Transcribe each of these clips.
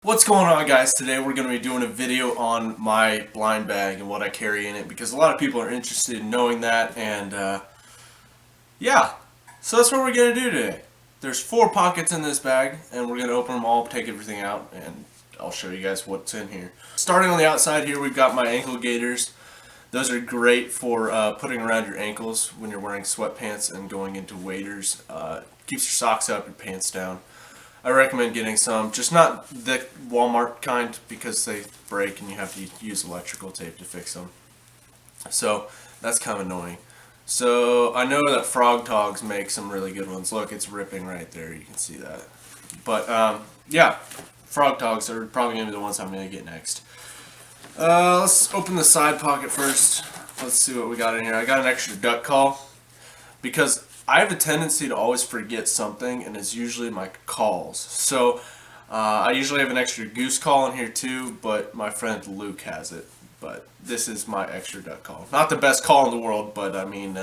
What's going on, guys? Today we're going to be doing a video on my blind bag and what I carry in it because a lot of people are interested in knowing that, and yeah, so that's what we're going to do today. There's 4 pockets in this bag and we're going to open them all, take everything out, and I'll show you guys what's in here. Starting on the outside here, we've got my ankle gaiters. Those are great for putting around your ankles when you're wearing sweatpants and going into waders. Keeps your socks up, your pants down. I recommend getting some, just not the Walmart kind because they break and you have to use electrical tape to fix them. So that's kind of annoying. So I know that Frog Togs make some really good ones. Look, it's ripping right there. You can see that. But yeah, Frog Togs are probably going to be the ones I'm going to get next. Let's open the side pocket first. Let's see what we got in here. I got an extra duck call because I have a tendency to always forget something, and it's usually my calls. So I usually have an extra goose call in here too, but my friend Luke has it. But this is my extra duck call. Not the best call in the world, but I mean,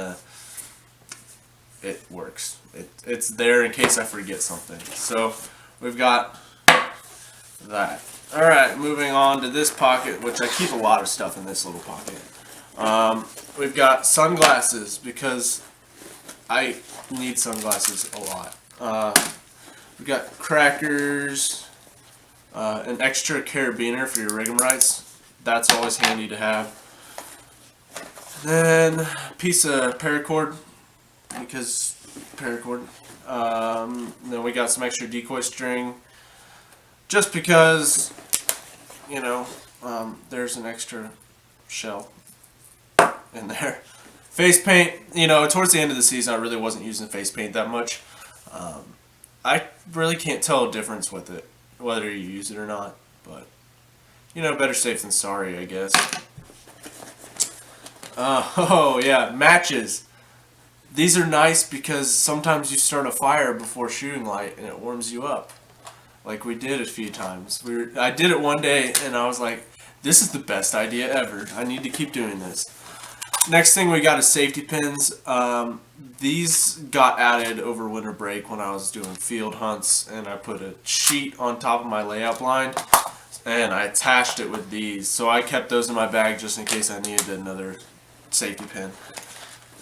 it works. It's there in case I forget something. So we've got that. Alright, moving on to this pocket, which I keep a lot of stuff in this little pocket. We've got sunglasses because I need sunglasses a lot. We've got crackers, an extra carabiner for your Wrights. That's always handy to have. Then a piece of paracord, because paracord. Then we got some extra decoy string, just because, you know, there's an extra shell in there. Face paint, you know, towards the end of the season I really wasn't using face paint that much. I really can't tell a difference with it, whether you use it or not, but, you know, better safe than sorry, I guess. Oh yeah, matches. These are nice because sometimes you start a fire before shooting light and it warms you up, like we did a few times. I did it one day and I was like, this is the best idea ever. I need to keep doing this. Next thing we got is safety pins. These got added over winter break when I was doing field hunts, and I put a sheet on top of my layout blind and I attached it with these. So I kept those in my bag just in case I needed another safety pin.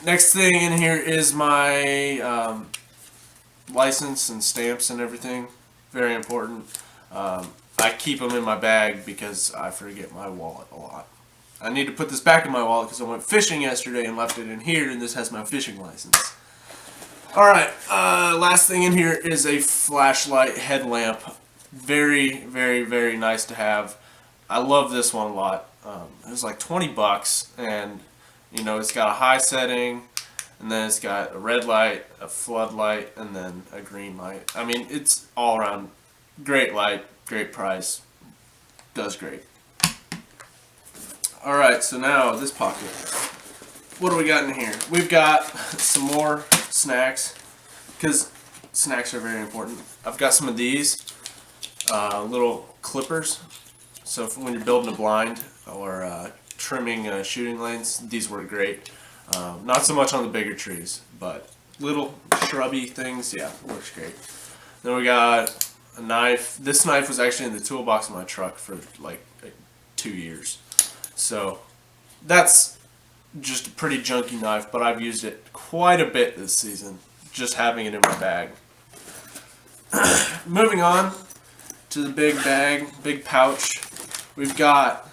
Next thing in here is my license and stamps and everything. Very important. I keep them in my bag because I forget my wallet a lot. I need to put this back in my wallet because I went fishing yesterday and left it in here, and this has my fishing license. Alright, last thing in here is a flashlight headlamp. Very, very, very nice to have. I love this one a lot. It was like 20 bucks, and you know, it's got a high setting, and then it's got a red light, a floodlight, and then a green light. I mean, it's all around great light, great price, does great. Alright, so now this pocket. What do we got in here? We've got some more snacks, because snacks are very important. I've got some of these little clippers. So when you're building a blind or trimming shooting lanes, these work great. Not so much on the bigger trees, but little shrubby things, yeah, works great. Then we got a knife. This knife was actually in the toolbox of my truck for like 2 years. So that's just a pretty junky knife, but I've used it quite a bit this season, just having it in my bag. Moving on to the big bag, big pouch. We've got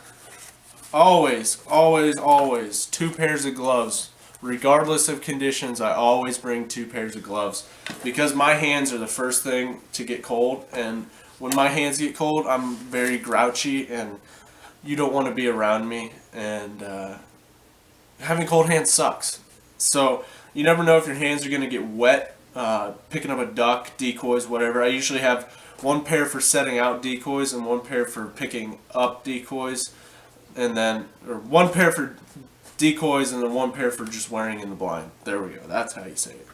always 2 pairs of gloves. Regardless of conditions, I always bring 2 pairs of gloves because my hands are the first thing to get cold, and when my hands get cold, I'm very grouchy and you don't want to be around me, and having cold hands sucks. So you never know if your hands are going to get wet picking up a duck, decoys, whatever. I usually have 1 pair for setting out decoys and 1 pair for picking up decoys, and then, or 1 pair for decoys and then 1 pair for just wearing in the blind. There we go. That's how you say it.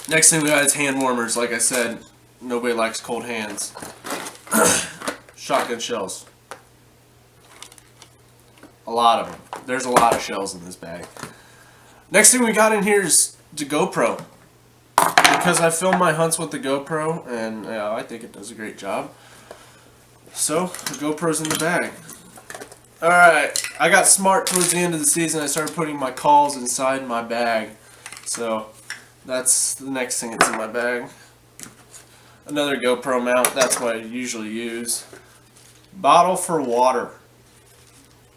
Next thing we got is hand warmers. Like I said, nobody likes cold hands. Shotgun shells. A lot of them. There's a lot of shells in this bag. Next thing we got in here is the GoPro. Because I film my hunts with the GoPro, and I think it does a great job. So the GoPro's in the bag. Alright, I got smart towards the end of the season. I started putting my calls inside my bag. So that's the next thing that's in my bag. Another GoPro mount, that's what I usually use. Bottle for water.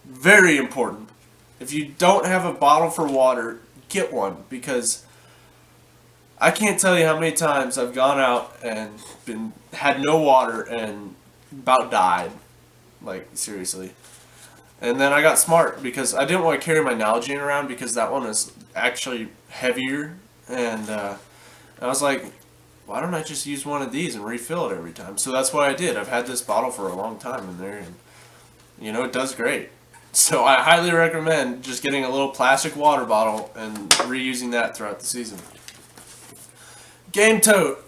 Very important. If you don't have a bottle for water, get one, because I can't tell you how many times I've gone out and had no water and about died. Like, seriously. And then I got smart because I didn't want to carry my Nalgene around because that one is actually heavier. And I was like, why don't I just use one of these and refill it every time? So that's what I did. I've had this bottle for a long time in there, and you know, it does great. So I highly recommend just getting a little plastic water bottle and reusing that throughout the season. Game tote.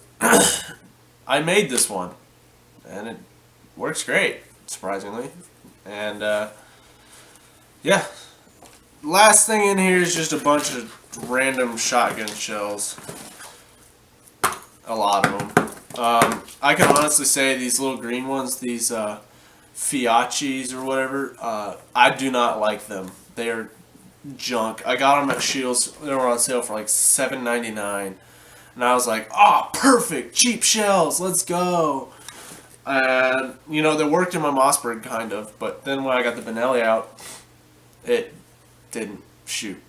I made this one, and it works great, surprisingly. And yeah, last thing in here is just a bunch of random shotgun shells. A lot of them. I can honestly say these little green ones, these Fiachis or whatever, I do not like them. They're junk. I got them at Shields. They were on sale for like $7.99. And I was like, oh, perfect, cheap shells, let's go. And, you know, they worked in my Mossberg, kind of, but then when I got the Benelli out, it didn't shoot.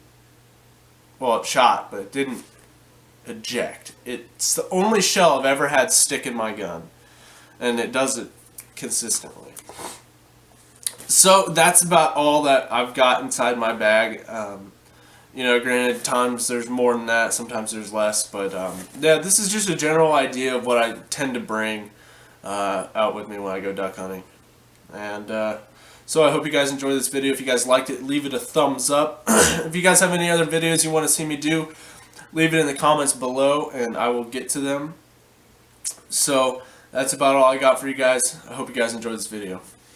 Well, it shot, but it didn't eject. It's the only shell I've ever had stick in my gun, and it does it consistently. So that's about all that I've got inside my bag. You know, granted, times there's more than that, sometimes there's less, but yeah, this is just a general idea of what I tend to bring out with me when I go duck hunting. And so I hope you guys enjoyed this video. If you guys liked it, leave it a thumbs up. If you guys have any other videos you want to see me do, leave it in the comments below and I will get to them. So that's about all I got for you guys. I hope you guys enjoyed this video.